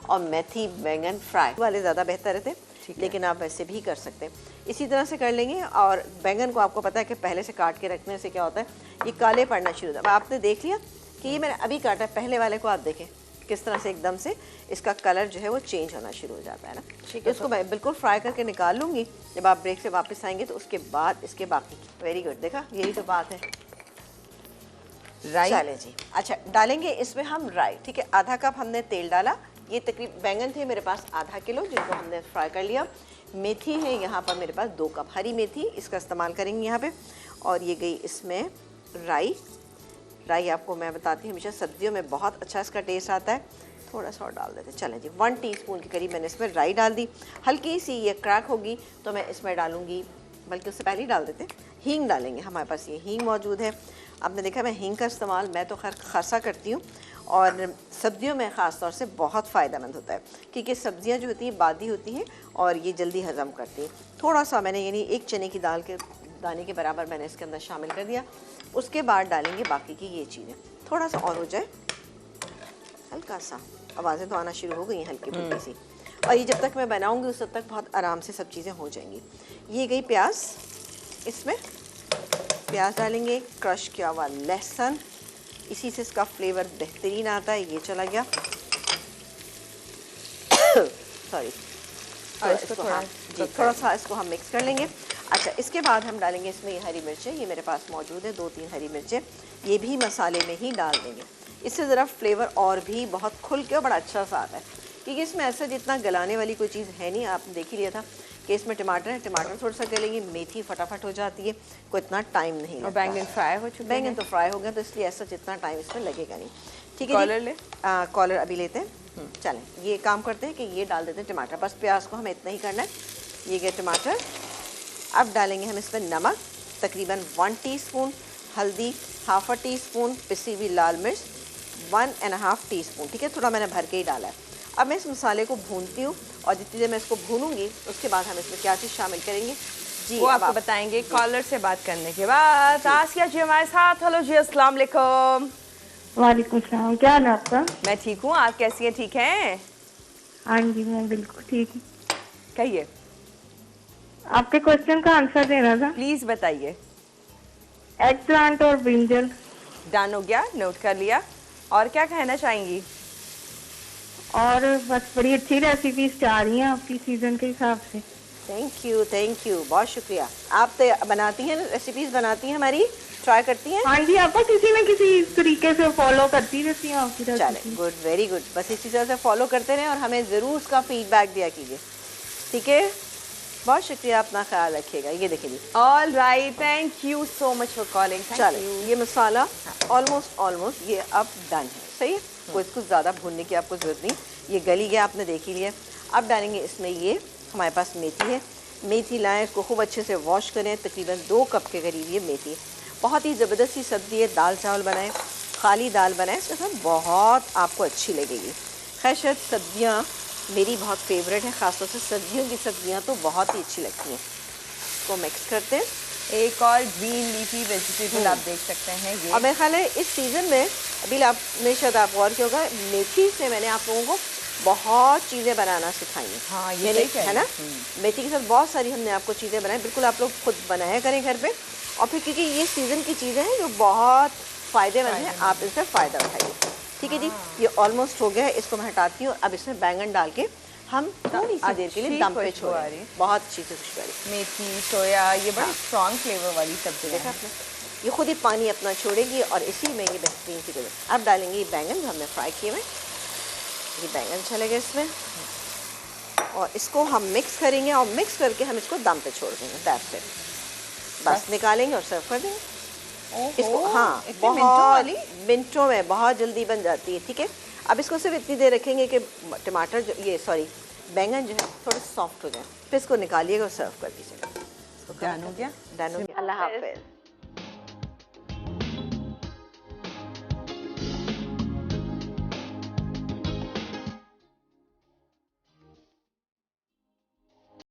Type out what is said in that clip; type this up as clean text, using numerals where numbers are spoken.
और मेथी बैंगन फ्राई वाले ज़्यादा बेहतर रहते हैं, लेकिन आप वैसे भी कर सकते हैं। इसी तरह से कर लेंगे। और बैंगन को आपको पता है कि पहले से काट के रखने से क्या होता है, ये काले पड़ना शुरू होता है। आपने देख लिया कि ये मैंने अभी काटा, पहले वाले को आप देखें किस तरह से एकदम से इसका कलर जो है वो चेंज होना शुरू हो जाता है ना। तो इसको मैं बिल्कुल फ्राई करके निकाल लूँगी। जब आप ब्रेक से वापस आएंगे तो उसके बाद इसके बाकी वेरी गुड, देखा यही तो बात है। राई चले जी, अच्छा डालेंगे इसमें हम राई, ठीक है। आधा कप हमने तेल डाला। ये तकरीबन बैंगन थे मेरे पास आधा किलो, जिनको हमने फ्राई कर लिया। मेथी है यहाँ पर मेरे पास 2 कप हरी मेथी, इसका इस्तेमाल करेंगे यहाँ पे। और ये गई इसमें राई। राई आपको मैं बताती हूँ हमेशा सब्जियों में बहुत अच्छा इसका टेस्ट आता है। थोड़ा सा और डाल देते हैं। चलें जी, 1 टीस्पून के करीब मैंने इसमें राई डाल दी। हल्की सी ये क्रैक होगी तो मैं इसमें डालूंगी, बल्कि उससे पहले ही डाल देते हैं, हींग डालेंगे। हमारे पास ये हींग मौजूद है। आपने देखा मैं हींग का इस्तेमाल मैं तो खैर खासा करती हूँ, और सब्जियों में ख़ास तौर से बहुत फ़ायदेमंद होता है, क्योंकि सब्जियाँ जो होती हैं बादी होती हैं और ये जल्दी हज़म करती हैं। थोड़ा सा मैंने यानी 1 चने की दाल के दाने के बराबर मैंने इसके अंदर शामिल कर दिया। उसके बाद डालेंगे बाकी की ये चीज़ें। थोड़ा सा और हो जाए, हल्का सा, आवाज़ें तो आना शुरू हो गई हैं हल्की फुल्की सी। और ये जब तक मैं बनाऊंगी उस तक बहुत आराम से सब चीज़ें हो जाएंगी। ये गई प्याज, इसमें प्याज डालेंगे, क्रश किया हुआ लहसुन, इसी से इसका फ्लेवर बेहतरीन आता है। ये चला गया सॉरी। थोड़ा सा इसको हम मिक्स कर लेंगे। अच्छा, इसके बाद हम डालेंगे इसमें ये हरी मिर्चें, ये मेरे पास मौजूद है 2-3 हरी मिर्चें, ये भी मसाले में ही डाल देंगे। इससे ज़रा फ्लेवर और भी बहुत खुल के बड़ा अच्छा सा आता है, क्योंकि इसमें ऐसा जितना गलाने वाली कोई चीज़ है नहीं। आपने देख ही लिया था कि इसमें टमाटर है, टमाटर थोड़ा सा गलेंगे, मेथी फटाफट हो जाती है, कोई इतना टाइम नहीं लगता। बैंगन फ्राई हो चुके, बैंगन तो फ्राई हो गया, तो इसलिए ऐसा जितना टाइम इसमें लगेगा नहीं। ठीक है, कॉलर ले, कॉलर अभी लेते हैं। चलें, ये काम करते हैं कि ये डाल देते हैं टमाटर, बस प्याज को हमें इतना ही करना है। ये गए टमाटर। अब डालेंगे हम इसमें नमक तकरीबन 1 टीस्पून, हल्दी 1/2 टीस्पून, पिसी हुई लाल मिर्च 1.5 टीस्पून, ठीक है, थोड़ा मैंने भर के ही डाला है। अब मैं इस मसाले को भूनती हूँ, और जितनी देर मैं इसको भूनूंगी उसके बाद हम इसमें क्या चीज़ शामिल करेंगे जी वो आपको बताएंगे कॉलर से बात करने के बाद। आसिया जी हमारे साथ। हेलो जी, अस्सलाम वालेकुम। वालेकुम सलाम, क्या हाल है आपका? मैं ठीक हूँ, आप कैसी हैं? ठीक हैं? हाँ जी, मैं बिल्कुल ठीक हूँ। कहिए, आपके क्वेश्चन का आंसर देना था। प्लीज बताइए। एग प्लांट और ब्रिंजल। डन हो गया, नोट कर लिया। और क्या कहना चाहेंगी? और बस बड़ी अच्छी रेसिपीज आ रही हैं आपकी सीजन के हिसाब से। थैंक यू, बहुत शुक्रिया। आप तो बनाती हैं, रेसिपीज बनाती हैं हमारी, ट्राई करती हैं? हाँ जी, आपको किसी न किसी तरीके से फॉलो करती रहती हैं आपकी चले, रेसिपी। Good, very good. बस इसी तरह से फॉलो करते रहें और हमें ज़रूर उसका फीडबैक दिया कीजिए, ठीक है? बहुत शुक्रिया, अपना ख्याल रखिएगा। ये देखिए जी, all right, thank you so much for calling. चलो, ये मसाला ऑलमोस्ट ये अब डन है, सही है। कोई इसको ज़्यादा भूनने की आपको ज़रूरत नहीं, ये गली गया, आपने देख ही लिया। अब डालेंगे इसमें ये हमारे पास मेथी है। मेथी लाएँ, इसको खूब अच्छे से वॉश करें, तकरीबन 2 कप के करीब ये मेथी है। बहुत ही ज़बरदस्त सी सब्ज़ी है। दाल चावल बनाएं, खाली दाल बनाएं, इसके साथ बहुत आपको अच्छी लगेगी। खैर शायद सब्जियाँ मेरी बहुत फेवरेट है, ख़ासतौर से सर्दियों की सब्जियाँ तो बहुत ही अच्छी लगती हैं। इसको मिक्स करते हैं। एक और ग्रीन लीफी वेजिटेबल आप देख सकते हैं ये। और मेरे ख्याल है इस सीज़न में अभी आपने शायद आप गौर किया होगा, मेथी से मैंने आप लोगों को बहुत चीज़ें बनाना सिखाई हैं। हाँ, ये सही है ना, मेथी के साथ बहुत सारी हमने आपको चीज़ें बनाई। बिल्कुल आप लोग खुद बनाया करें घर पे, और फिर क्योंकि ये सीज़न की चीज़ें हैं जो बहुत फ़ायदेमंद हैं, आप इनसे फ़ायदा उठाइए। ठीक है जी, ये ऑलमोस्ट हो गया है, इसको मैं हटाती हूँ। अब इसमें बैंगन डाल के हम थोड़ी सी देर के लिए दम पे छोड़ रहे हैं। बहुत अच्छी से खुशबू आ रही है। मेथी, सोया, ये बड़ी स्ट्रॉन्ग फ्लेवर वाली सब्जी देखा आपने, ये खुद ही पानी अपना छोड़ेगी और इसी में ये बेहतरीन सी गुल। अब डालेंगे ये बैंगन जो हमने फ्राई किए हुए, ये बैंगन चलेगा इसमें, और इसको हम मिक्स करेंगे, और मिक्स करके हम इसको दम पे छोड़ देंगे। दैट्स इट, बस निकालेंगे और सर्व कर देंगे इसको। हाँ, बहुत मिनटों में बहुत जल्दी बन जाती है। ठीक है, अब इसको सिर्फ इतनी देर रखेंगे कि टमाटर जो बैंगन जो है थोड़ा सॉफ्ट हो जाए, फिर इसको निकालिएगा और सर्व कर दीजिएगा। डन हो गया। अल्लाह हाफ़िज़।